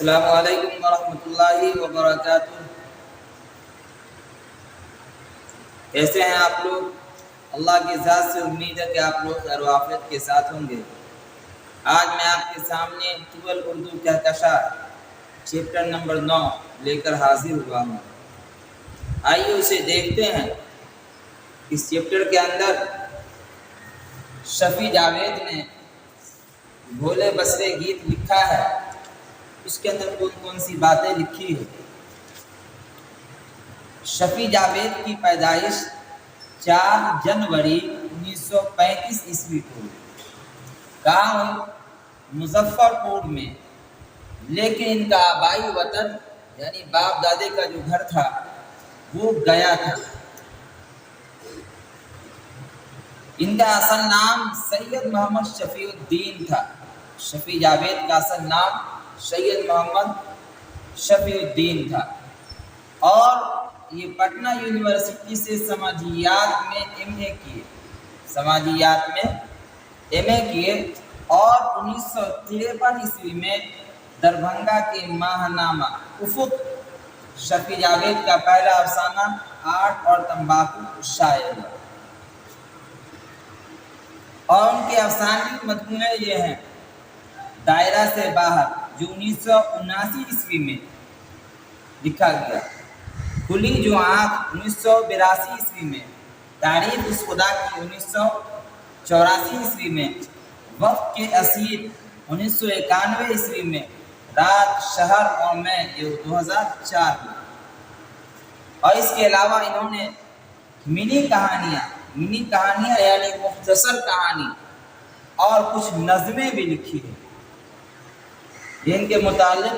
السلام علیکم ورحمۃ اللہ وبرکاتہ۔ کیسے ہیں آپ لوگ؟ اللہ کی ذات سے امید ہے کہ آپ لوگ خیر و عافیت کے ساتھ ہوں گے۔ آج میں آپ کے سامنے طول اردو کہکشاں چیپٹر نمبر 9 لے کر حاضر ہوا ہوں۔ آئیے اسے دیکھتے ہیں۔ اس چیپٹر کے اندر شفیع جاوید نے بھولے بسرے گیت لکھا ہے۔ اس کے اندر کون کون سی باتیں لکھی ہے؟ شفیع جاوید کی پیدائش 4 جنوری 1935 عیسوی کو گاؤں مظفر پور میں، لیکن ان کا آبائی وطن یعنی باپ دادے کا جو گھر تھا وہ گیا تھا۔ ان کا اصل نام سید محمد شفیع الدین تھا۔ شفیع جاوید کا اصل نام سید محمد شفیع الدین تھا، اور یہ پٹنہ یونیورسٹی سے سماجیات میں ایم اے کیے اور 1953 عیسوی میں دربھنگا کے ماہنامہ افق شفیع جاوید کا پہلا افسانہ آرٹ اور تمباکو شائع ہوا، اور ان کے افسانے مجموعے یہ ہیں: دائرہ سے باہر جو 1979 عیسوی میں لکھا گیا، کھلی جو آنکھ 1982 عیسوی میں، تعریف اس خدا کی 1984 عیسوی میں، وقت کے اسیر 1991 عیسوی میں، رات شہر اور میں جو 2004 میں۔ اور اس کے علاوہ انہوں نے منی کہانیاں یعنی مختصر کہانی اور کچھ نظمیں بھی لکھی ہیں۔ یہ ان کے متعلق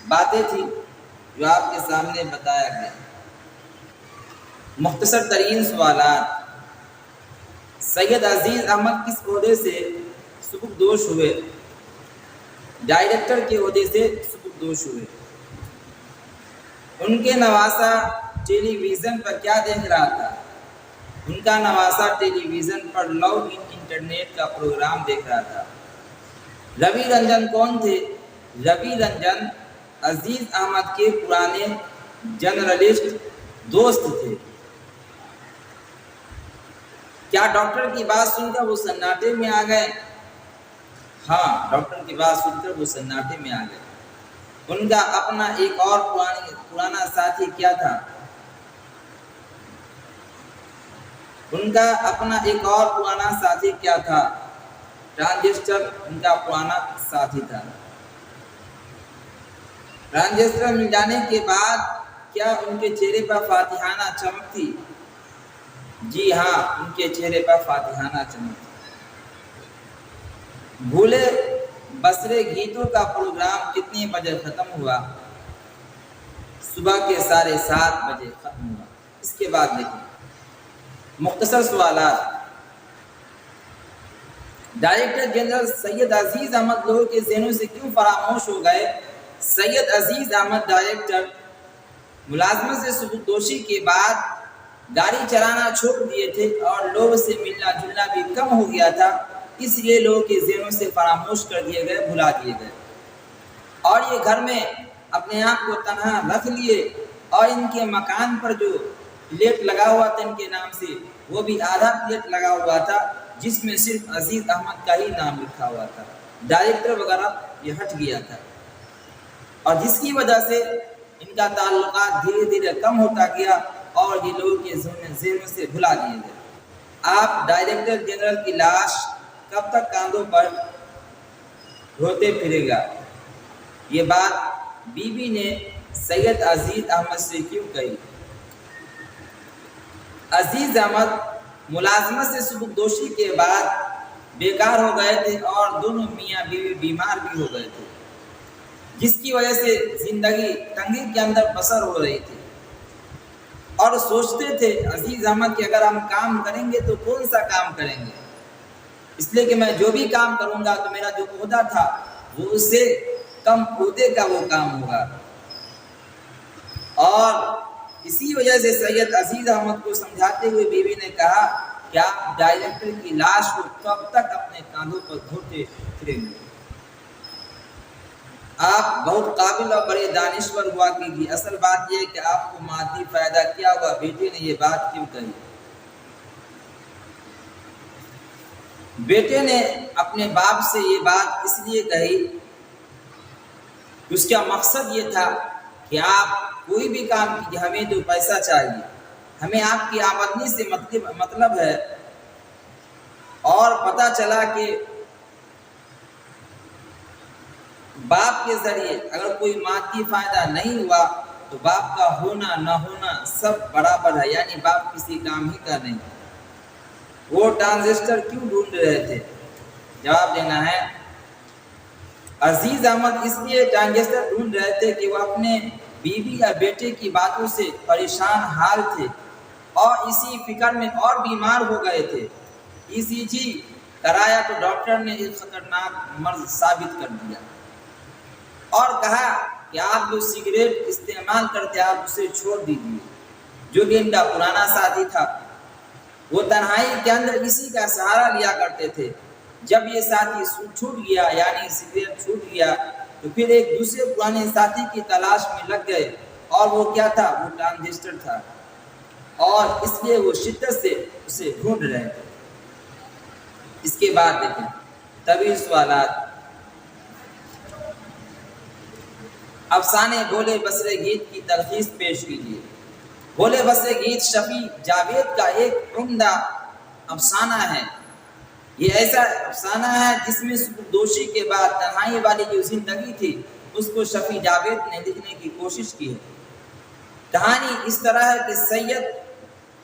باتیں تھیں جو آپ کے سامنے بتایا گیا۔ مختصر ترین سوالات: سید عزیز احمد کس عہدے سے سبکدوش ہوئے؟ ڈائریکٹر کے عہدے سے سبکدوش ہوئے۔ ان کے نواسا ٹیلی ویژن پر کیا دیکھ رہا تھا؟ ان کا نواسا ٹیلی ویژن پر لاگ ان انٹرنیٹ کا پروگرام دیکھ رہا تھا۔ روی رنجن کون تھے؟ روی رنجن عزیز احمد کے پرانے جرنلسٹ دوست تھے۔ کیا ڈاکٹر کی بات سن کر وہ سناٹے میں آ گئے؟ ہاں، ڈاکٹر کی بات سن کر وہ سناٹے میں آ گئے۔ ان کا اپنا ایک اور پرانا ساتھی کیا تھا؟ ٹرانزسٹر ان کا پرانا ساتھی تھا۔ ٹرانزسٹر مل جانے کے بعد کیا ان کے چہرے پر فاتحانہ چمک تھی؟ جی ہاں، ان کے چہرے پر فاتحانہ چمک تھی۔ بھولے بسرے گیتوں کا پروگرام کتنے بجے ختم ہوا؟ صبح کے 7:30 بجے ختم ہوا۔ اس کے بعد دیکھیں مختصر سوالات: ڈائریکٹر جنرل سید عزیز احمد لوگوں کے ذہنوں سے کیوں فراموش ہو گئے؟ سید عزیز احمد ڈائریکٹر ملازمت سے سبکدوشی کے بعد گاڑی چلانا چھوڑ دیے تھے اور لوگوں سے ملنا جلنا بھی کم ہو گیا تھا، اس لیے لوگوں کے ذہنوں سے فراموش کر دیے گئے، بھلا دیے گئے، اور یہ گھر میں اپنے آپ کو تنہا رکھ لیے، اور ان کے مکان پر جو پلیٹ لگا ہوا تھا ان کے نام سے، وہ بھی آدھا پلیٹ لگا ہوا تھا جس میں صرف عزیز احمد کا ہی نام لکھا ہوا تھا۔ ڈائریکٹر وغیرہ یہ ہٹ گیا تھا، اور جس کی وجہ سے ان کا تعلقات دھیرے دھیرے کم ہوتا گیا اور یہ لوگوں کے ذہنوں سے بھلا دیے گئے۔ آپ ڈائریکٹر جنرل کی لاش کب تک کاندھوں پر ڈھوتے پھرے گا؟ یہ بات بیوی نے سید عزیز احمد سے کیوں کہی؟ عزیز احمد ملازمت سے سبکدوشی کے بعد بیکار ہو گئے تھے اور دونوں میاں بیوی بیمار بھی ہو گئے تھے، جس کی وجہ سے زندگی تنگی کے اندر بسر ہو رہی تھی، اور سوچتے تھے عزیز احمد کہ اگر ہم کام کریں گے تو کون سا کام کریں گے، اس لیے کہ میں جو بھی کام کروں گا تو میرا جو عہدہ تھا وہ اس سے کم عہدے کا وہ کام ہوگا، اور اسی وجہ سے سید عزیز احمد کو سمجھاتے ہوئے بیوی نے کہا کہ آپ ڈائریکٹر کی لاش کو کب تک اپنے کاندھوں پر ڈھوتے پھریں گے؟ آپ بہت قابل اور بڑے دانشور ہوا کیجیے. اصل بات یہ ہے کہ آپ کو مادی فائدہ کیا ہوا. بیٹے نے یہ بات کیوں کہی؟ بیٹے نے اپنے باپ سے یہ بات اس لیے کہی، اس کا مقصد یہ تھا کہ آپ کوئی بھی کام کیجیے، ہمیں تو پیسہ چاہیے، ہمیں آپ کی آمدنی سے مطلب ہے. اور پتہ چلا کہ باپ کے ذریعے اگر کوئی مادی فائدہ نہیں ہوا تو باپ کا ہونا نہ ہونا سب برابر ہے، یعنی باپ کسی کام ہی کا نہیں. وہ ٹرانزسٹر کیوں ڈھونڈ رہے تھے؟ جواب دینا ہے. عزیز احمد اس لیے ٹرانزسٹر ڈھونڈ رہے تھے کہ وہ اپنے بیوی یا بیٹے کی باتوں سے پریشان حال تھے اور اسی فکر میں اور بیمار ہو گئے تھے. ECG کرایا تو ڈاکٹر نے ایک خطرناک مرض ثابت کر دیا اور کہا کہ آپ جو سگریٹ استعمال کرتے آپ اسے چھوڑ دیجیے. جو کہ ان کا پرانا ساتھی تھا، وہ تنہائی کے اندر اسی کا سہارا لیا کرتے تھے. جب یہ ساتھی چھوٹ گیا یعنی سگریٹ چھوٹ گیا تو پھر ایک دوسرے پرانے ساتھی کی تلاش میں لگ گئے. اور وہ کیا تھا؟ وہ ٹرانزسٹر تھا، اور اس لیے وہ شدت سے اسے ڈھونڈ رہے تھے. اس کے بعد دیکھیں طویل سوالات. افسانے بولے بسرے گیت کی تلخیص پیش کیجیے. بولے بسرے گیت شفیع جاوید کا ایک عمدہ افسانہ ہے. یہ ایسا افسانہ ہے جس میں سبکدوشی کے بعد تنہائی والی جو زندگی تھی اس کو شفیع جاوید نے لکھنے کی کوشش کی ہے. کہانی اس طرح ہے کہ سید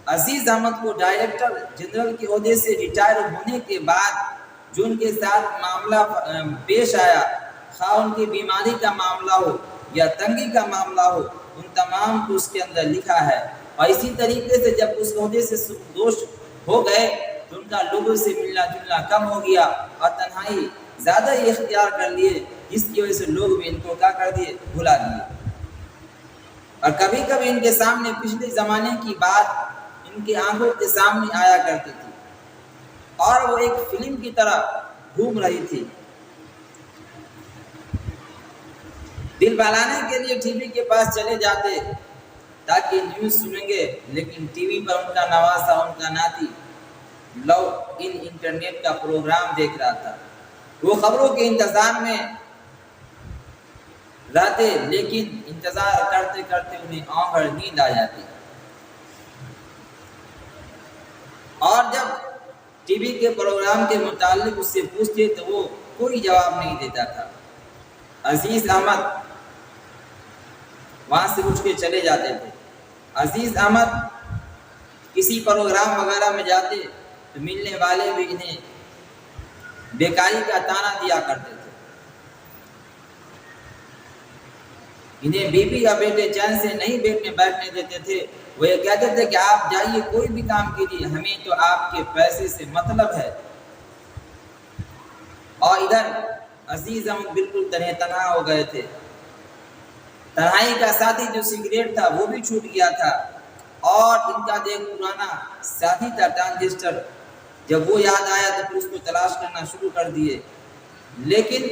عزیز احمد کو ڈائریکٹر جنرل کے عہدے سے ریٹائر ہونے کے بعد جو ان کے ساتھ معاملہ پیش آیا، خواہ ان کی بیماری کا معاملہ ہو یا تنگی کا معاملہ ہو، ان تمام کو اس کے اندر لکھا ہے. اور اسی طریقے سے جب اس عہدے سے سبکدوش ہو گئے تو ان کا لوگوں سے ملنا جلنا کم ہو گیا اور تنہائی زیادہ ہی اختیار کر لیے، جس کی وجہ سے لوگ بھی ان کو کیا کر دیے؟ بھلا دیے. اور کبھی کبھی ان کے سامنے پچھلے زمانے کی بات ان کی آنکھوں کے سامنے آیا کرتی تھی اور وہ ایک فلم کی طرح گھوم رہی تھی. دل بہلانے کے لیے ٹی وی کے پاس چلے جاتے تاکہ نیوز سنیں گے، لیکن ٹی وی پر ان کا نواسا، ان کا ناتی لو انٹرنیٹ کا پروگرام دیکھ رہا تھا. وہ خبروں کے انتظار میں رہتے، لیکن انتظار کرتے کرتے انہیں آنکھ نیند آ جاتی. اور جب ٹی وی کے پروگرام کے متعلق اس سے پوچھتے تو وہ کوئی جواب نہیں دیتا تھا. عزیز احمد وہاں سے اٹھ کے چلے جاتے تھے. عزیز احمد کسی پروگرام وغیرہ میں جاتے تو ملنے والے بھی انہیں بیکاری کا تانا دیا کرتے تھے. انہیں بیوی یا بیٹے چین سے نہیں بیٹھنے دیتے تھے. وہ یہ کہتے تھے کہ آپ جائیے کوئی بھی کام کیجیے، ہمیں تو آپ کے پیسے سے مطلب ہے. اور ادھر عزیز احمد بالکل تنہا ہو گئے تھے. تنہائی کا ساتھی جو سگریٹ تھا وہ بھی چھوٹ گیا تھا، اور ان کا جو ایک پرانا ساتھی تھا ٹرانزسٹر، جب وہ یاد آیا تو پھر اس کو تلاش کرنا شروع کر دیے. لیکن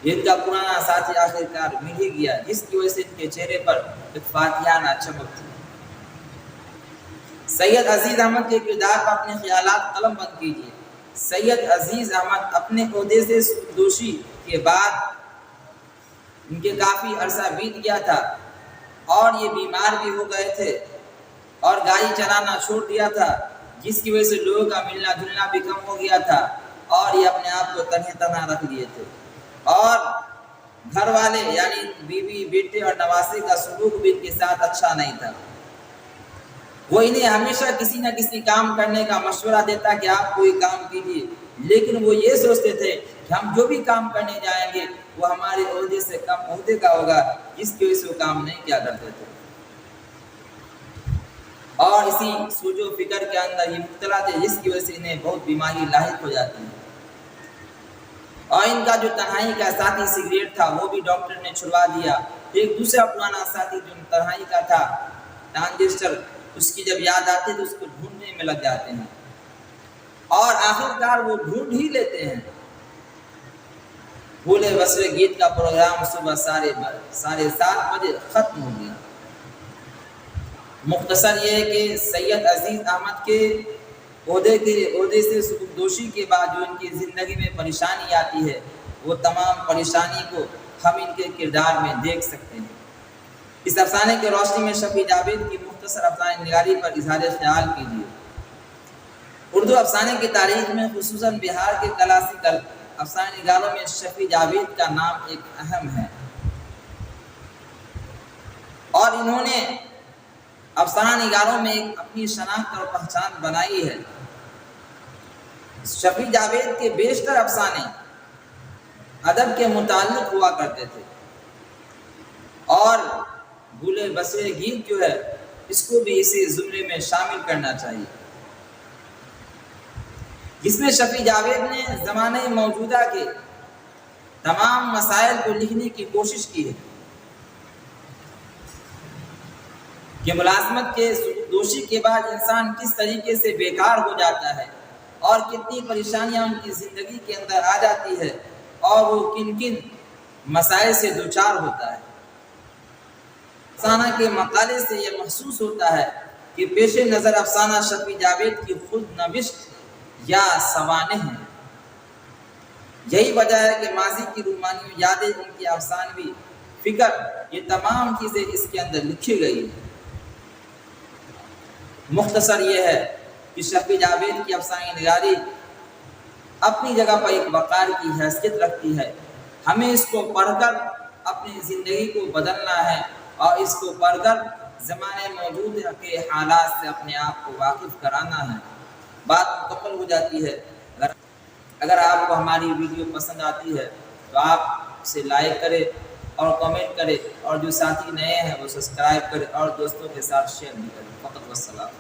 ان کا پرانا ساتھی آخرکار مل ہی گیا، جس کی وجہ سے ان کے چہرے پر ایک فاتحانہ چمک تھی. سید عزیز احمد کے کردار پر اپنے خیالات قلم بند کیجیے. سید عزیز احمد اپنے عہدے سے سبکدوشی کے بعد ان کے کافی عرصہ بیت گیا تھا اور یہ بیمار بھی ہو گئے تھے اور گاڑی چلانا چھوڑ دیا تھا، جس کی وجہ سے لوگوں کا ملنا جلنا بھی کم ہو گیا تھا اور یہ اپنے آپ کو تنہا رکھ لیے تھے. اور گھر والے یعنی بیوی بیٹے اور نواسے کا سلوک بھی ان کے ساتھ اچھا نہیں تھا. وہ انہیں ہمیشہ کسی نہ کسی کام کرنے کا مشورہ دیتا کہ آپ کوئی کام کیجیے، لیکن وہ یہ سوچتے تھے کہ ہم جو بھی کام کرنے جائیں گے وہ ہمارے عہدے سے کم عہدے کا ہوگا، جس کی وجہ سے وہ کام نہیں کیا کرتے تھے. اور اسی سوچ و فکر کے اندر یہ مبتلا تھے، جس کی وجہ سے انہیں بہت بیماری لاحق ہو جاتی ہے. اور ان کا جو تنہائی کا ساتھی سگریٹ تھا وہ بھی ڈاکٹر نے چھڑوا دیا. ایک دوسرا پرانا ساتھی جو تنہائی کا تھا ٹرانزسٹر، اس کی جب یاد آتی تو اس کو ڈھونڈنے میں لگ جاتے ہیں اور آخرکار وہ ڈھونڈ ہی لیتے ہیں. بھولے بسرے گیت کا پروگرام صبح 7:30 بجے ختم ہو گیا۔ مختصر یہ ہے کہ سید عزیز احمد کے عہدے سے سبکدوشی کے بعد جو ان کی زندگی میں پریشانی آتی ہے، وہ تمام پریشانی کو ہم ان کے کردار میں دیکھ سکتے ہیں۔ اس افسانے کی روشنی میں شفیع جاوید کی مختصر افسانہ نگاری پر اظہار خیال کیجیے۔ اردو افسانے کی تاریخ میں خصوصاً بہار کے کلاسیکل افسانہ نگاروں میں شفیع جاوید کا نام ایک اہم ہے، اور انہوں نے افسانہ نگاروں میں ایک اپنی شناخت اور پہچان بنائی ہے۔ شفیع جاوید کے بیشتر افسانے ادب کے متعلق ہوا کرتے تھے، اور بھولے بسرے گیت جو ہے اس کو بھی اسی زمرے میں شامل کرنا چاہیے، جس میں شفیع جاوید نے زمانہ موجودہ کے تمام مسائل کو لکھنے کی کوشش کی ہے کہ ملازمت کے دوشی کے بعد انسان کس طریقے سے بیکار ہو جاتا ہے اور کتنی پریشانیاں ان کی زندگی کے اندر آ جاتی ہے، اور وہ کن کن مسائل سے دوچار ہوتا ہے۔ افسانہ کے مقالے سے یہ محسوس ہوتا ہے کہ پیش نظر افسانہ شفیع جاوید کی خود نوشت یا سوانح ہیں۔ یہی وجہ ہے کہ ماضی کی رومانی یادیں، ان کی افسانوی فکر، یہ تمام چیزیں اس کے اندر لکھی گئی ہیں۔ مختصر یہ ہے کہ شفیع جاوید کی افسانہ نگاری اپنی جگہ پر ایک وقار کی حیثیت رکھتی ہے۔ ہمیں اس کو پڑھ کر اپنی زندگی کو بدلنا ہے، اور اس کو پڑھ کر زمانے موجود کے حالات سے اپنے آپ کو واقف کرانا ہے۔ بات مکمل ہو جاتی ہے۔ اگر آپ کو ہماری ویڈیو پسند آتی ہے تو آپ اسے لائک کریں اور کمنٹ کریں، اور جو ساتھی نئے ہیں وہ سبسکرائب کریں اور دوستوں کے ساتھ شیئر بھی کریں۔ فقط والسلام۔